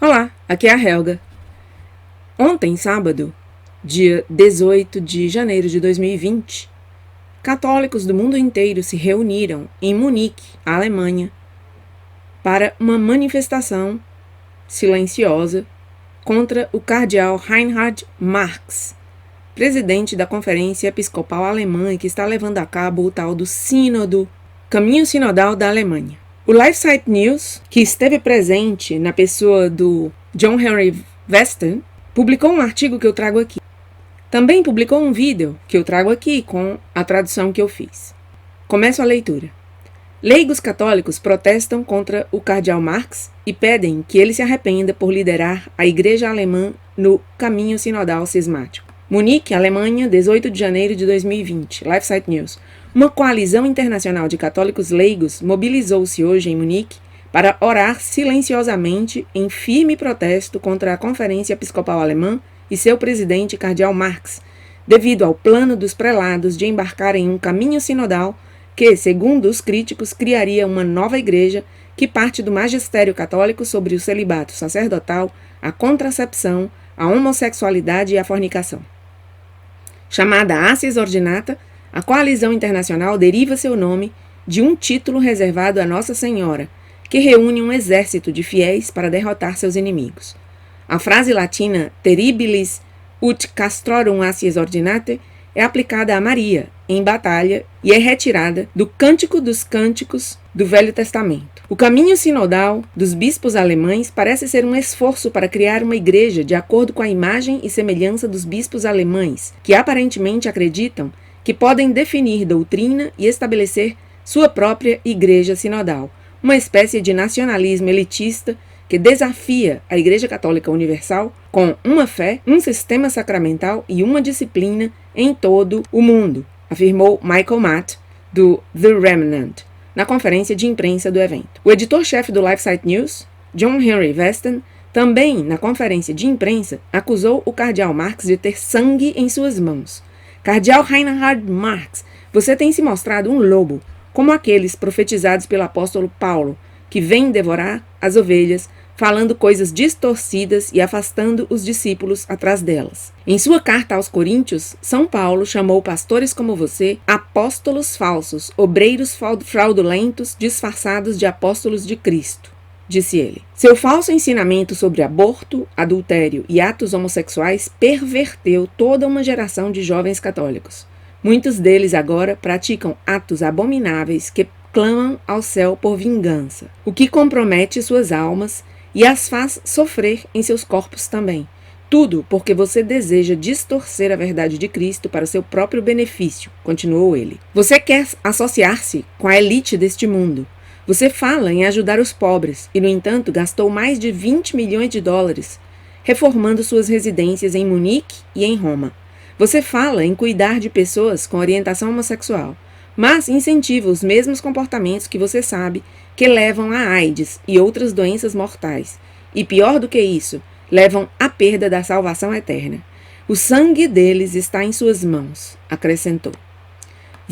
Olá, aqui é a Helga. Ontem, sábado, dia 18 de janeiro de 2020, católicos do mundo inteiro se reuniram em Munique, Alemanha, para uma manifestação silenciosa contra o cardeal Reinhard Marx, presidente da Conferência Episcopal Alemã, que está levando a cabo o tal do Sínodo, Caminho Sinodal da Alemanha. O LifeSite News, que esteve presente na pessoa do John Henry Westen, publicou um artigo que eu trago aqui. Também publicou um vídeo que eu trago aqui com a tradução que eu fiz. Começo a leitura. Leigos católicos protestam contra o cardeal Marx e pedem que ele se arrependa por liderar a Igreja Alemã no caminho sinodal cismático. Munique, Alemanha, 18 de janeiro de 2020. LifeSite News. Uma coalizão internacional de católicos leigos mobilizou-se hoje em Munique para orar silenciosamente em firme protesto contra a Conferência Episcopal Alemã e seu presidente, cardeal Marx, devido ao plano dos prelados de embarcar em um caminho sinodal que, segundo os críticos, criaria uma nova igreja que parte do magistério católico sobre o celibato sacerdotal, a contracepção, a homossexualidade e a fornicação. Chamada Assis Ordinata, a coalizão internacional deriva seu nome de um título reservado a Nossa Senhora, que reúne um exército de fiéis para derrotar seus inimigos. A frase latina Terribilis ut castrorum Assis Ordinate é aplicada a Maria, em batalha, e é retirada do Cântico dos Cânticos do Velho Testamento. O caminho sinodal dos bispos alemães parece ser um esforço para criar uma igreja de acordo com a imagem e semelhança dos bispos alemães, que aparentemente acreditam que podem definir doutrina e estabelecer sua própria igreja sinodal, uma espécie de nacionalismo elitista que desafia a Igreja Católica Universal com uma fé, um sistema sacramental e uma disciplina em todo o mundo, afirmou Michael Matt, do The Remnant, na conferência de imprensa do evento. O editor-chefe do LifeSite News, John Henry Westen, também, na conferência de imprensa, acusou o cardeal Marx de ter sangue em suas mãos. Cardeal Reinhard Marx, você tem se mostrado um lobo, como aqueles profetizados pelo apóstolo Paulo, que vem devorar as ovelhas, falando coisas distorcidas e afastando os discípulos atrás delas. Em sua carta aos Coríntios, São Paulo chamou pastores como você apóstolos falsos, obreiros fraudulentos disfarçados de apóstolos de Cristo, disse ele. Seu falso ensinamento sobre aborto, adultério e atos homossexuais perverteu toda uma geração de jovens católicos. Muitos deles agora praticam atos abomináveis que clamam ao céu por vingança, o que compromete suas almas e as faz sofrer em seus corpos também. Tudo porque você deseja distorcer a verdade de Cristo para seu próprio benefício, continuou ele. Você quer associar-se com a elite deste mundo. Você fala em ajudar os pobres e, no entanto, gastou mais de 20 milhões de dólares reformando suas residências em Munique e em Roma. Você fala em cuidar de pessoas com orientação homossexual, mas incentiva os mesmos comportamentos que você sabe que levam a AIDS e outras doenças mortais. E pior do que isso, levam à perda da salvação eterna. O sangue deles está em suas mãos, acrescentou.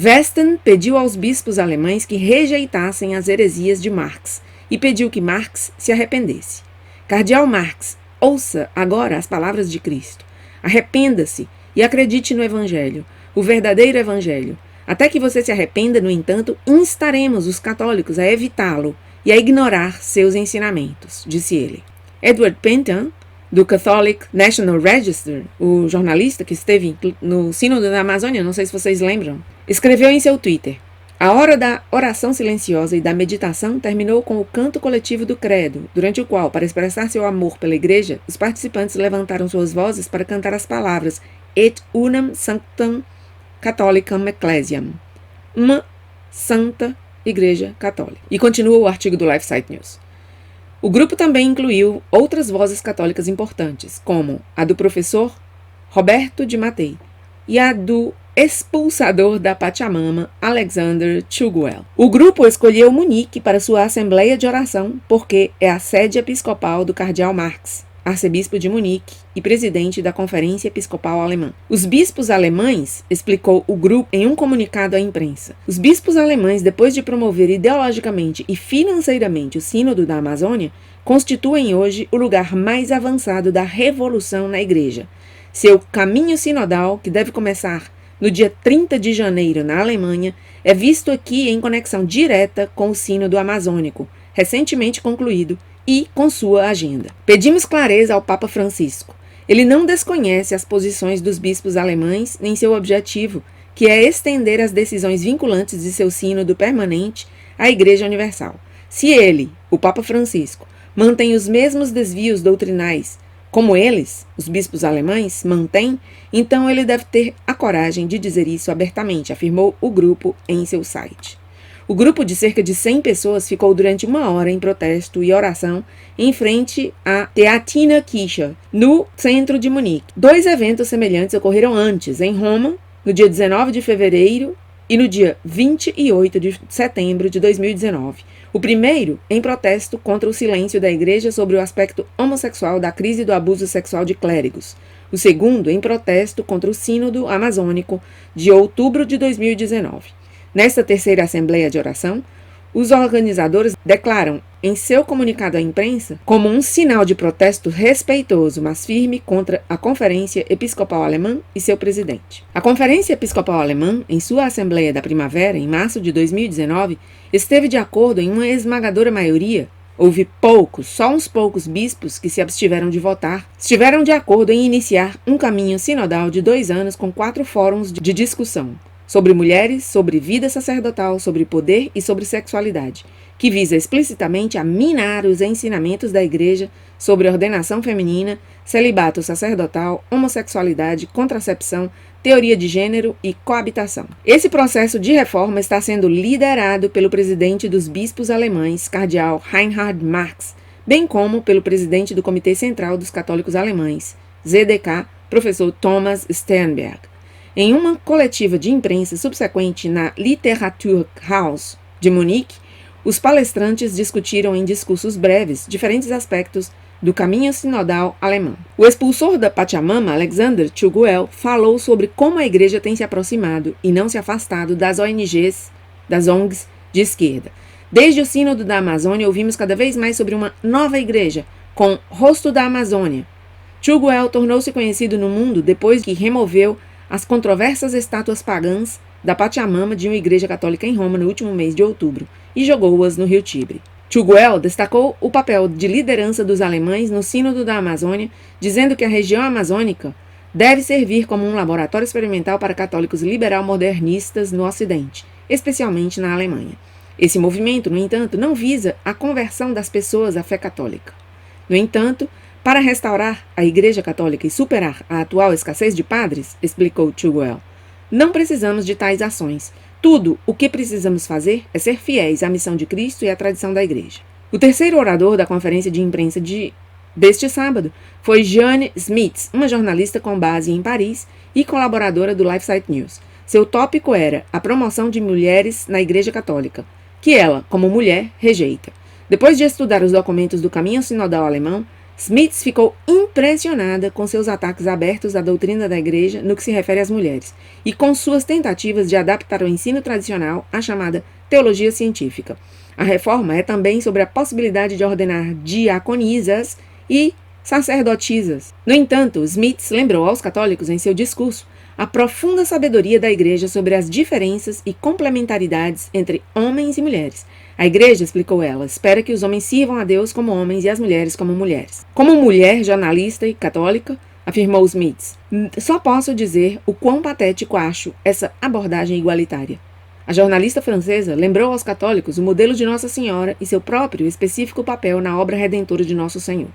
Westen pediu aos bispos alemães que rejeitassem as heresias de Marx e pediu que Marx se arrependesse. Cardeal Marx, ouça agora as palavras de Cristo. Arrependa-se e acredite no Evangelho, o verdadeiro Evangelho. Até que você se arrependa, no entanto, instaremos os católicos a evitá-lo e a ignorar seus ensinamentos, disse ele. Edward Penton, do Catholic National Register, o jornalista que esteve no Sínodo da Amazônia, não sei se vocês lembram, escreveu em seu Twitter: a hora da oração silenciosa e da meditação terminou com o canto coletivo do credo, durante o qual, para expressar seu amor pela igreja, os participantes levantaram suas vozes para cantar as palavras Et unam sanctam Catholicam Ecclesiam, uma santa igreja católica. E continua o artigo do LifeSite News. O grupo também incluiu outras vozes católicas importantes, como a do professor Roberto de Mattei e a do expulsador da Pachamama, Alexander Tugwell. O grupo escolheu Munique para sua assembleia de oração porque é a sede episcopal do cardeal Marx, arcebispo de Munique e presidente da Conferência Episcopal Alemã. Os bispos alemães, explicou o grupo em um comunicado à imprensa, os bispos alemães, depois de promover ideologicamente e financeiramente o Sínodo da Amazônia, constituem hoje o lugar mais avançado da revolução na Igreja. Seu caminho sinodal, que deve começar no dia 30 de janeiro na Alemanha, é visto aqui em conexão direta com o Sínodo Amazônico, recentemente concluído, e com sua agenda. Pedimos clareza ao Papa Francisco. Ele não desconhece as posições dos bispos alemães nem seu objetivo, que é estender as decisões vinculantes de seu sínodo permanente à Igreja Universal. Se ele, o Papa Francisco, mantém os mesmos desvios doutrinais como eles, os bispos alemães, mantêm, então ele deve ter a coragem de dizer isso abertamente, afirmou o grupo em seu site. O grupo de cerca de 100 pessoas ficou durante 1 hora em protesto e oração em frente à Theatina Kirche, no centro de Munique. 2 eventos semelhantes ocorreram antes, em Roma, no dia 19 de fevereiro e no dia 28 de setembro de 2019. O primeiro em protesto contra o silêncio da Igreja sobre o aspecto homossexual da crise do abuso sexual de clérigos. O segundo em protesto contra o Sínodo Amazônico de outubro de 2019. Nesta terceira Assembleia de Oração, os organizadores declaram em seu comunicado à imprensa como um sinal de protesto respeitoso, mas firme contra a Conferência Episcopal Alemã e seu presidente. A Conferência Episcopal Alemã, em sua Assembleia da Primavera, em março de 2019, esteve de acordo em uma esmagadora maioria. Houve só uns poucos bispos que se abstiveram de votar, estiveram de acordo em iniciar um caminho sinodal de 2 anos com 4 fóruns de discussão sobre mulheres, sobre vida sacerdotal, sobre poder e sobre sexualidade, que visa explicitamente a minar os ensinamentos da Igreja sobre ordenação feminina, celibato sacerdotal, homossexualidade, contracepção, teoria de gênero e coabitação. Esse processo de reforma está sendo liderado pelo presidente dos bispos alemães, cardeal Reinhard Marx, bem como pelo presidente do Comitê Central dos Católicos Alemães, ZDK, professor Thomas Sternberg. Em uma coletiva de imprensa subsequente na Literaturhaus de Munique, os palestrantes discutiram em discursos breves diferentes aspectos do caminho sinodal alemão. O expulsor da Pachamama, Alexander Tugwell, falou sobre como a Igreja tem se aproximado e não se afastado das ONGs, das ONGs de esquerda. Desde o Sínodo da Amazônia, ouvimos cada vez mais sobre uma nova Igreja, com rosto da Amazônia. Tugwell tornou-se conhecido no mundo depois que removeu as controversas estátuas pagãs da Pachamama de uma igreja católica em Roma no último mês de outubro e jogou-as no rio Tibre. Tugwell destacou o papel de liderança dos alemães no Sínodo da Amazônia, dizendo que a região amazônica deve servir como um laboratório experimental para católicos liberal-modernistas no Ocidente, especialmente na Alemanha. Esse movimento, no entanto, não visa a conversão das pessoas à fé católica. No entanto, para restaurar a Igreja Católica e superar a atual escassez de padres, explicou Tugwell, não precisamos de tais ações. Tudo o que precisamos fazer é ser fiéis à missão de Cristo e à tradição da Igreja. O terceiro orador da conferência de imprensa deste sábado foi Jeanne Smits, uma jornalista com base em Paris e colaboradora do LifeSite News. Seu tópico era a promoção de mulheres na Igreja Católica, que ela, como mulher, rejeita. Depois de estudar os documentos do Caminho Sinodal Alemão, Smits ficou impressionada com seus ataques abertos à doutrina da Igreja no que se refere às mulheres e com suas tentativas de adaptar o ensino tradicional à chamada teologia científica. A reforma é também sobre a possibilidade de ordenar diaconisas e sacerdotisas. No entanto, Smits lembrou aos católicos em seu discurso a profunda sabedoria da Igreja sobre as diferenças e complementaridades entre homens e mulheres. A Igreja, explicou ela, espera que os homens sirvam a Deus como homens e as mulheres como mulheres. Como mulher jornalista e católica, afirmou Smits, só posso dizer o quão patético acho essa abordagem igualitária. A jornalista francesa lembrou aos católicos o modelo de Nossa Senhora e seu próprio específico papel na obra redentora de Nosso Senhor.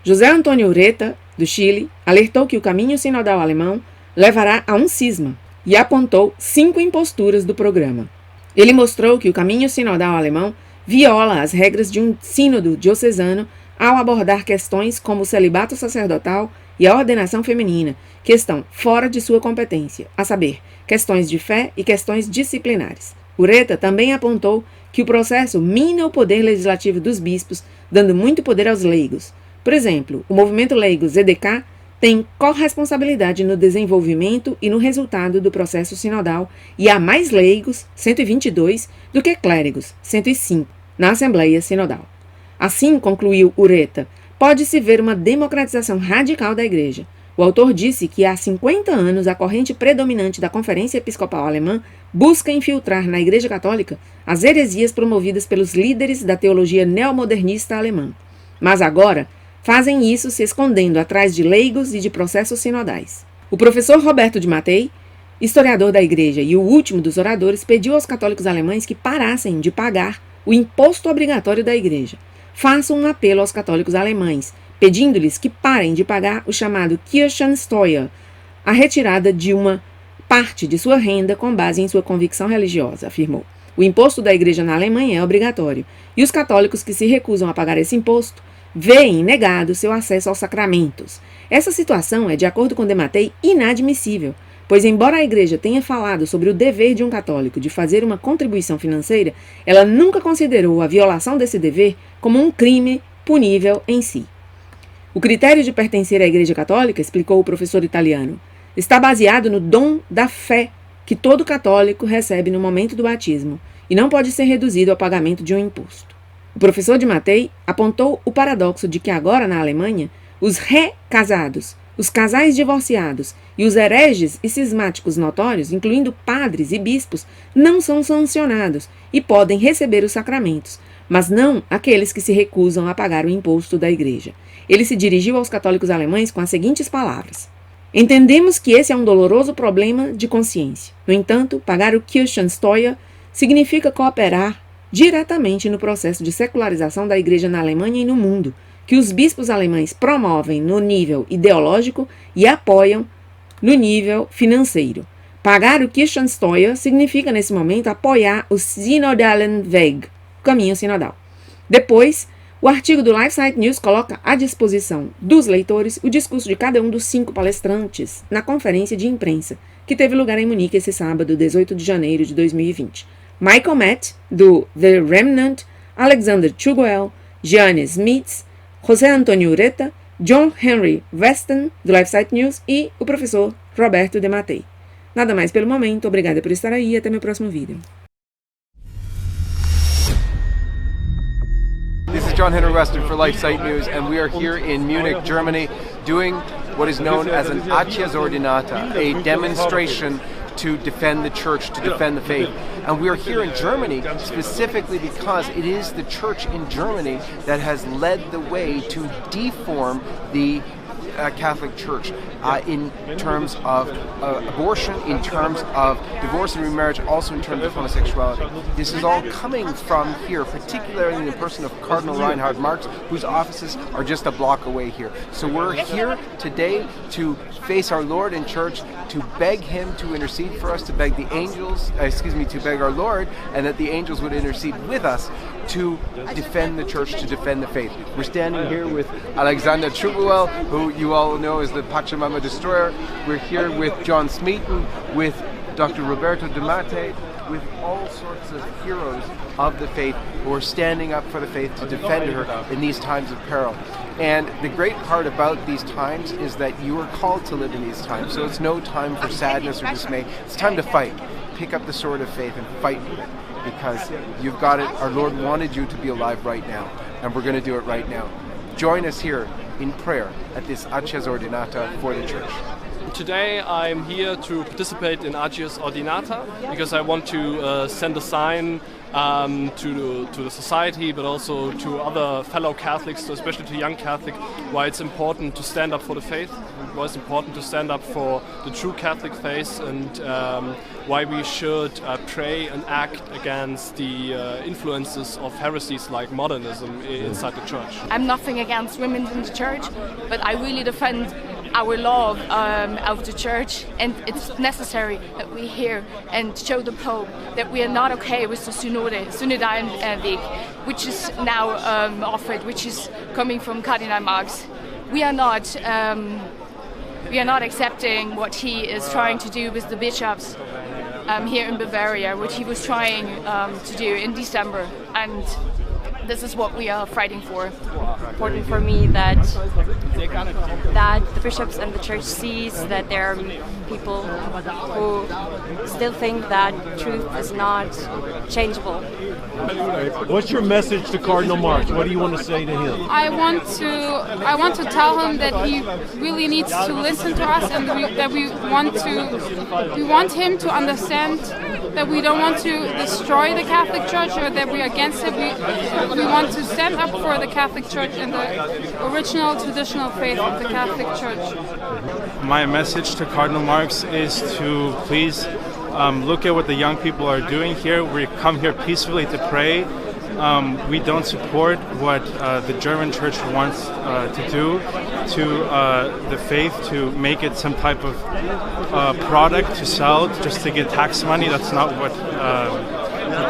José Antônio Ureta, do Chile, alertou que o caminho sinodal alemão levará a um cisma e apontou 5 imposturas do programa. Ele mostrou que o caminho sinodal alemão viola as regras de um sínodo diocesano ao abordar questões como o celibato sacerdotal e a ordenação feminina, que estão fora de sua competência, a saber, questões de fé e questões disciplinares. Ureta também apontou que o processo mina o poder legislativo dos bispos, dando muito poder aos leigos. Por exemplo, o movimento leigo ZDK tem corresponsabilidade no desenvolvimento e no resultado do processo sinodal e há mais leigos, 122, do que clérigos, 105, na Assembleia Sinodal. Assim, concluiu Ureta, pode-se ver uma democratização radical da Igreja. O autor disse que há 50 anos a corrente predominante da Conferência Episcopal Alemã busca infiltrar na Igreja Católica as heresias promovidas pelos líderes da teologia neomodernista alemã. Mas agora fazem isso se escondendo atrás de leigos e de processos sinodais. O professor Roberto de Mattei, historiador da Igreja e o último dos oradores, pediu aos católicos alemães que parassem de pagar o imposto obrigatório da Igreja. Faço um apelo aos católicos alemães, pedindo-lhes que parem de pagar o chamado Kirchensteuer, a retirada de uma parte de sua renda com base em sua convicção religiosa, afirmou. O imposto da Igreja na Alemanha é obrigatório, e os católicos que se recusam a pagar esse imposto veem negado seu acesso aos sacramentos. Essa situação é, de acordo com de Mattei, inadmissível, pois embora a Igreja tenha falado sobre o dever de um católico de fazer uma contribuição financeira, ela nunca considerou a violação desse dever como um crime punível em si. O critério de pertencer à Igreja Católica, explicou o professor italiano, está baseado no dom da fé que todo católico recebe no momento do batismo e não pode ser reduzido ao pagamento de um imposto. O professor de Mattei apontou o paradoxo de que agora na Alemanha os recasados, os casais divorciados e os hereges e cismáticos notórios, incluindo padres e bispos, não são sancionados e podem receber os sacramentos, mas não aqueles que se recusam a pagar o imposto da Igreja. Ele se dirigiu aos católicos alemães com as seguintes palavras: entendemos que esse é um doloroso problema de consciência. No entanto, pagar o Kirchensteuer significa cooperar diretamente no processo de secularização da Igreja na Alemanha e no mundo, que os bispos alemães promovem no nível ideológico e apoiam no nível financeiro. Pagar o Kirchensteuer significa, nesse momento, apoiar o Synodalen Weg, o caminho sinodal. Depois, o artigo do LifeSite News coloca à disposição dos leitores o discurso de cada um dos 5 palestrantes na conferência de imprensa, que teve lugar em Munique esse sábado, 18 de janeiro de 2020. Michael Matt, do The Remnant, Alexander Chuguel, Gianni Smits, José Antônio Ureta, John Henry Weston, do LifeSite News, e o professor Roberto de Mattei. Nada mais pelo momento, obrigada por estar aí e até meu próximo vídeo. This is John Henry Weston for LifeSite News, and we are here in Munich, Germany, doing what is known as an Accias Ordinata, a demonstration to defend the church, to defend the faith. And we are here in Germany specifically because it is the church in Germany that has led the way to deform the Catholic Church in terms of abortion, in terms of divorce and remarriage, also in terms of homosexuality. This is all coming from here, particularly in the person of Cardinal Reinhard Marx, whose offices are just a block away here. So we're here today to face our Lord in church, to beg him to intercede for us, to beg the angels, to beg our Lord, and that the angels would intercede with us to defend the church, to defend the faith. We're standing here with Alexander Chuguel, who you all know as the Pachamama Destroyer. We're here with John Smeaton, with Dr. Roberto de Mattei, with all sorts of heroes of the faith who are standing up for the faith to defend her in these times of peril. And the great part about these times is that you are called to live in these times. So it's no time for sadness or dismay. It's time to fight. Pick up the sword of faith and fight with it, because you've got it. Our Lord wanted you to be alive right now, and we're going to do it right now. Join us here in prayer at this Accias Ordinata for the Church. Today I'm here to participate in Accias Ordinata because I want to send a sign to the society, but also to other fellow Catholics, especially to young Catholics, why it's important to stand up for the faith, why it's important to stand up for the true Catholic faith, and why we should pray and act against the influences of heresies like modernism inside the church. I'm nothing against women in the church, but I really defend our love of the church, and it's necessary that we hear and show the Pope that we are not okay with the Synodalen Weg, which is now offered, which is coming from Cardinal Marx. We are not accepting what he is trying to do with the bishops here in Bavaria, what he was trying to do in December, and this is what we are fighting for. Important for me that the bishops and the church sees that there are people who still think that truth is not changeable. What's your message to Cardinal Marx? What do you want to say to him? I want to tell him that he really needs to listen to us, and that we want him to understand that we don't want to destroy the Catholic Church or that we're against it. We want to stand up for the Catholic Church and the original traditional faith of the Catholic Church. My message to Cardinal Marx is to please look at what the young people are doing here. We come here peacefully to pray. We don't support what the German church wants to do to the faith, to make it some type of product to sell just to get tax money. That's not what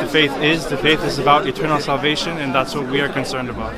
the faith is. The faith is about eternal salvation, and that's what we are concerned about.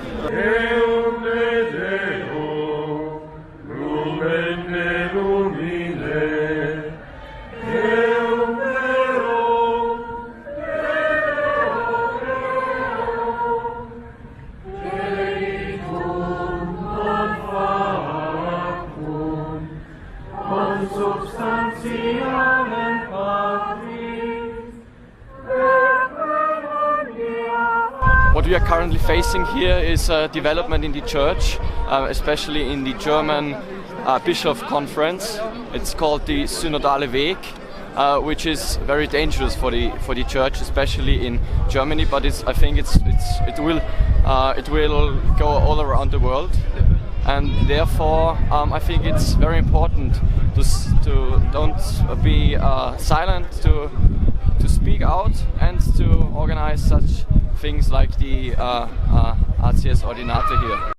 What we are currently facing here is a development in the church, especially in the German Bischof Conference. It's called the Synodale Weg, which is very dangerous for the church, especially in Germany. But I think it will go all around the world, and therefore I think it's very important to don't be silent, to speak out and to organize such things like the ACS Ordinate here.